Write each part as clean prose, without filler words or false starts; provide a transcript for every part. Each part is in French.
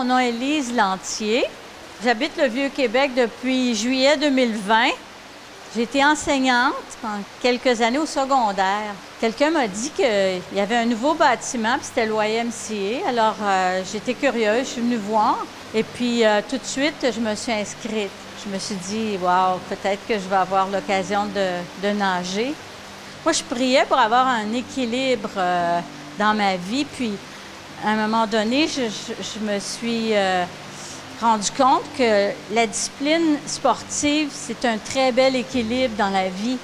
mon nom est Lise Lantier. J'habite le Vieux-Québec depuis juillet 2020. J'ai été enseignante pendant quelques années au secondaire. Quelqu'un m'a dit qu'il y avait un nouveau bâtiment, puis c'était le YMCA. Alors, j'étais curieuse, je suis venue voir. Et puis, tout de suite, je me suis inscrite. Je me suis dit, wow, peut-être que je vais avoir l'occasion de nager. Moi, je priais pour avoir un équilibre dans ma vie. Puis, à un moment donné, je me suis rendu compte que la discipline sportive, c'est un très bel équilibre dans la vie.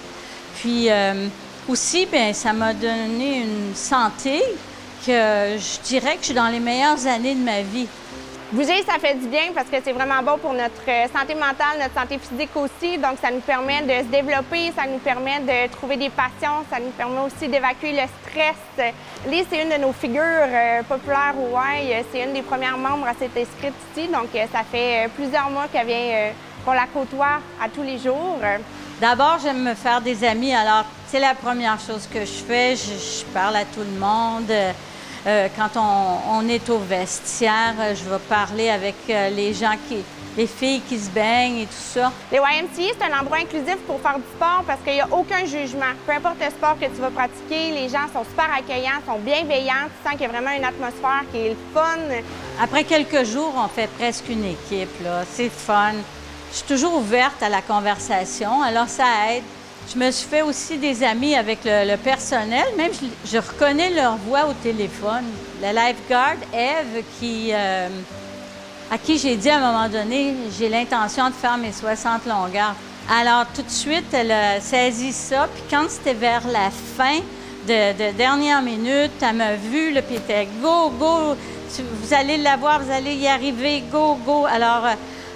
Puis aussi, bien, ça m'a donné une santé que je dirais que je suis dans les meilleures années de ma vie. Bouger, ça fait du bien parce que c'est vraiment bon pour notre santé mentale, notre santé physique aussi. Donc, ça nous permet de se développer, ça nous permet de trouver des passions, ça nous permet aussi d'évacuer le stress. Lise, c'est une de nos figures populaires au Y. C'est une des premières membres à s'être inscrite ici. Donc, ça fait plusieurs mois qu'elle vient, qu'on la côtoie à tous les jours. D'abord, j'aime me faire des amis. Alors, c'est la première chose que je fais. Je parle à tout le monde. Quand on est au vestiaire, je vais parler avec les gens, les filles qui se baignent et tout ça. Le YMCA, c'est un endroit inclusif pour faire du sport parce qu'il n'y a aucun jugement. Peu importe le sport que tu vas pratiquer, les gens sont super accueillants, sont bienveillants. Tu sens qu'il y a vraiment une atmosphère qui est le fun. Après quelques jours, on fait presque une équipe, là. C'est fun. Je suis toujours ouverte à la conversation, alors ça aide. Je me suis fait aussi des amis avec le personnel. Même, je reconnais leur voix au téléphone. La lifeguard, Eve, à qui j'ai dit à un moment donné, j'ai l'intention de faire mes 60 longueurs. Alors, tout de suite, elle a saisi ça. Puis quand c'était vers la fin de dernière minute, elle m'a vu, puis elle était « Go, go! Vous allez l'avoir, vous allez y arriver, go, go! » Alors,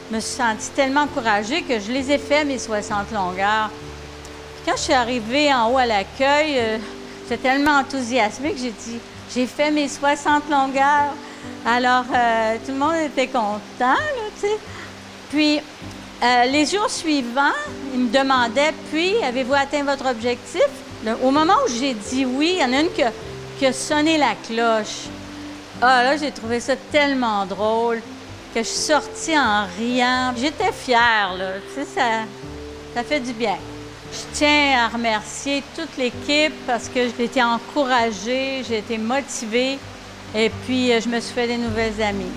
je me suis sentie tellement encouragée que je les ai fait, mes 60 longueurs. Quand je suis arrivée en haut à l'accueil, j'étais tellement enthousiasmée que j'ai dit « J'ai fait mes 60 longueurs! » Alors, tout le monde était content, là, tu sais. Puis, les jours suivants, ils me demandaient « Puis, avez-vous atteint votre objectif? » Au moment où j'ai dit oui, il y en a une qui a sonné la cloche. Ah, là, j'ai trouvé ça tellement drôle que je suis sortie en riant. J'étais fière, là, tu sais, ça fait du bien. Je tiens à remercier toute l'équipe parce que j'ai été encouragée, j'ai été motivée et puis je me suis fait des nouvelles amies.